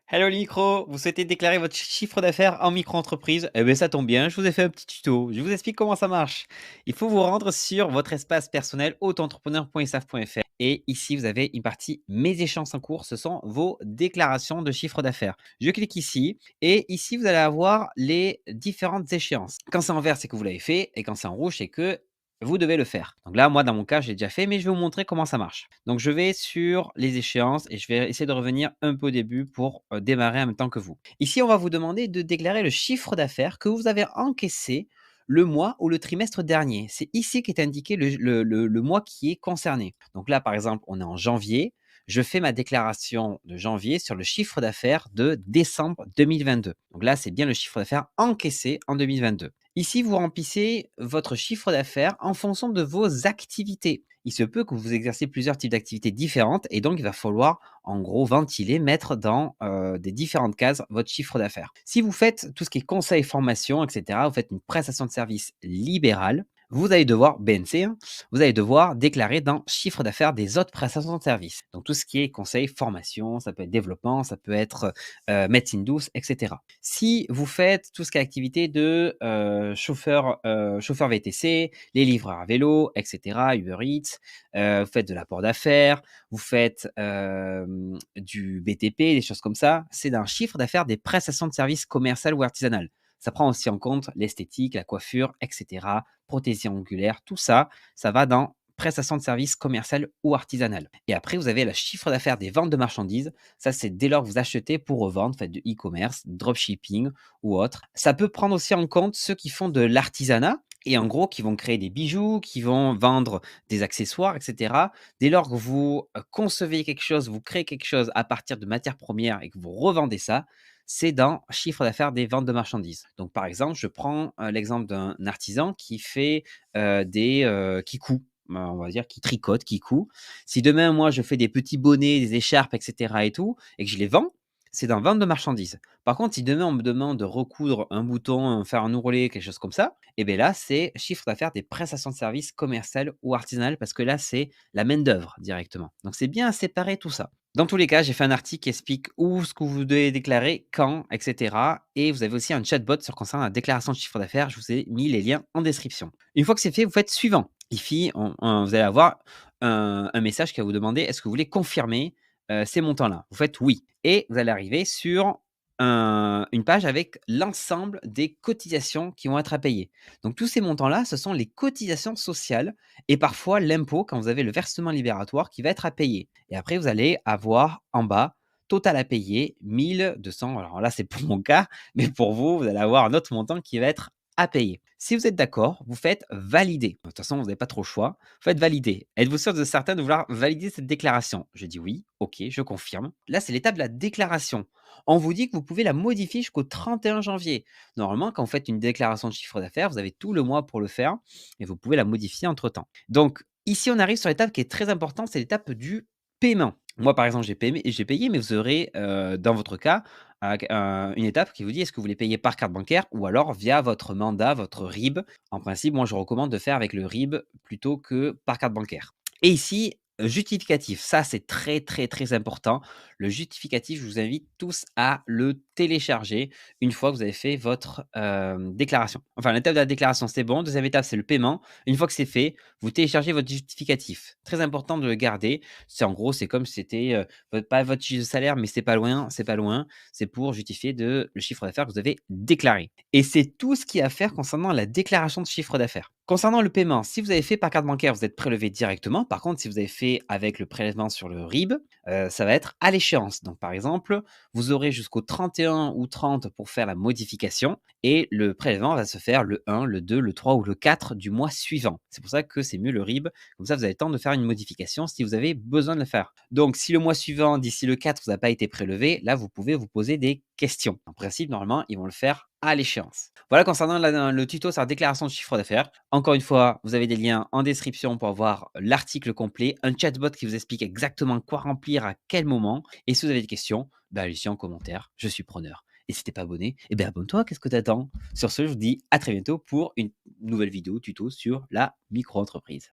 Hello le micro, vous souhaitez déclarer votre chiffre d'affaires en micro-entreprise? Eh bien ça tombe bien, je vous ai fait un petit tuto. Je vous explique comment ça marche. Il faut vous rendre sur votre espace personnel auto-entrepreneur.isaf.fr et ici vous avez une partie mes échéances en cours, ce sont vos déclarations de chiffre d'affaires. Je clique ici et ici vous allez avoir les différentes échéances. Quand c'est en vert, c'est que vous l'avez fait et quand c'est en rouge, c'est que vous devez le faire. Donc là, moi, dans mon cas, je l'ai déjà fait, mais je vais vous montrer comment ça marche. Donc, je vais sur les échéances et je vais essayer de revenir un peu au début pour démarrer en même temps que vous. Ici, on va vous demander de déclarer le chiffre d'affaires que vous avez encaissé le mois ou le trimestre dernier. C'est ici qu'est indiqué le mois qui est concerné. Donc là, par exemple, on est en janvier. Je fais ma déclaration de janvier sur le chiffre d'affaires de décembre 2022. Donc là, c'est bien le chiffre d'affaires encaissé en 2022. Ici, vous remplissez votre chiffre d'affaires en fonction de vos activités. Il se peut que vous exercez plusieurs types d'activités différentes et donc il va falloir en gros ventiler, mettre dans des différentes cases votre chiffre d'affaires. Si vous faites tout ce qui est conseil, formation, etc., vous faites une prestation de service libérale, vous allez devoir, BNC, hein, vous allez devoir déclarer dans chiffre d'affaires des autres prestations de service. Donc tout ce qui est conseil, formation, ça peut être développement, ça peut être médecine douce, etc. Si vous faites tout ce qui est activité de chauffeur VTC, les livreurs à vélo, etc., Uber Eats, vous faites de l'apport d'affaires, vous faites du BTP, des choses comme ça, c'est d'un chiffre d'affaires des prestations de services commerciales ou artisanales. Ça prend aussi en compte l'esthétique, la coiffure, etc., prothésie angulaire, tout ça, ça va dans prestations de services commerciales ou artisanales. Et après, vous avez le chiffre d'affaires des ventes de marchandises. Ça, c'est dès lors que vous achetez pour revendre, faites du e-commerce, dropshipping ou autre. Ça peut prendre aussi en compte ceux qui font de l'artisanat et en gros qui vont créer des bijoux, qui vont vendre des accessoires, etc. Dès lors que vous concevez quelque chose, vous créez quelque chose à partir de matières premières et que vous revendez ça, c'est dans chiffre d'affaires des ventes de marchandises. Donc, par exemple, je prends l'exemple d'un artisan qui fait qui coud, on va dire, qui tricote, qui coud. Si demain, moi, je fais des petits bonnets, des écharpes, etc. et tout, et que je les vends, c'est dans vente de marchandises. Par contre, si demain, on me demande de recoudre un bouton, faire un ourlet, quelque chose comme ça, et bien là, c'est chiffre d'affaires des prestations de services commerciales ou artisanales parce que là, c'est la main-d'œuvre directement. Donc, c'est bien à séparer tout ça. Dans tous les cas, j'ai fait un article qui explique où ce que vous devez déclarer, quand, etc. Et vous avez aussi un chatbot sur concernant la déclaration de chiffre d'affaires. Je vous ai mis les liens en description. Une fois que c'est fait, vous faites suivant. Ici, vous allez avoir un message qui va vous demander est-ce que vous voulez confirmer ces montants-là. Vous faites oui. Et vous allez arriver sur une page avec l'ensemble des cotisations qui vont être à payer. Donc tous ces montants-là, ce sont les cotisations sociales et parfois l'impôt quand vous avez le versement libératoire qui va être à payer. Et après, vous allez avoir en bas total à payer 1200. Alors là, c'est pour mon cas, mais pour vous, vous allez avoir un autre montant qui va être à payer. Si vous êtes d'accord, vous faites valider. De toute façon, vous n'avez pas trop le choix. Vous faites valider. Êtes-vous sûr de certain de vouloir valider cette déclaration? Je dis oui, ok, je confirme. Là, c'est l'étape de la déclaration. On vous dit que vous pouvez la modifier jusqu'au 31 janvier. Normalement, quand vous faites une déclaration de chiffre d'affaires, vous avez tout le mois pour le faire et vous pouvez la modifier entre-temps. Donc, ici, on arrive sur l'étape qui est très importante, c'est l'étape du paiement. Moi, par exemple, j'ai payé, mais vous aurez, dans votre cas, une étape qui vous dit est-ce que vous voulez payer par carte bancaire ou alors via votre mandat, votre RIB. En principe, moi, je recommande de faire avec le RIB plutôt que par carte bancaire. Et ici, justificatif, ça c'est très, très, très important. Le justificatif, je vous invite tous à le télécharger une fois que vous avez fait votre, déclaration. Enfin, l'étape de la déclaration, c'est bon. Deuxième étape, c'est le paiement. Une fois que c'est fait, vous téléchargez votre justificatif. Très important de le garder. C'est en gros, c'est comme si c'était, pas votre chiffre de salaire, mais c'est pas loin, c'est pas loin. C'est pour justifier le chiffre d'affaires que vous avez déclaré. Et c'est tout ce qu'il y a à faire concernant la déclaration de chiffre d'affaires. Concernant le paiement, si vous avez fait par carte bancaire, vous êtes prélevé directement. Par contre, si vous avez fait avec le prélèvement sur le RIB, ça va être à l'échéance. Donc, par exemple, vous aurez jusqu'au 31 ou 30 pour faire la modification et le prélèvement va se faire le 1, le 2, le 3 ou le 4 du mois suivant. C'est pour ça que c'est mieux le RIB. Comme ça, vous avez le temps de faire une modification si vous avez besoin de le faire. Donc, si le mois suivant, d'ici le 4, vous n'a pas été prélevé, là, vous pouvez vous poser des questions. En principe, normalement, ils vont le faire à l'échéance. Voilà concernant le tuto sur la déclaration de chiffre d'affaires. Encore une fois, vous avez des liens en description pour avoir l'article complet, un chatbot qui vous explique exactement quoi remplir à quel moment. Et si vous avez des questions, bah, allez-y en commentaire, je suis preneur. Et si t'es pas abonné, eh bien abonne-toi, qu'est-ce que t'attends? Sur ce, je vous dis à très bientôt pour une nouvelle vidéo tuto sur la micro-entreprise.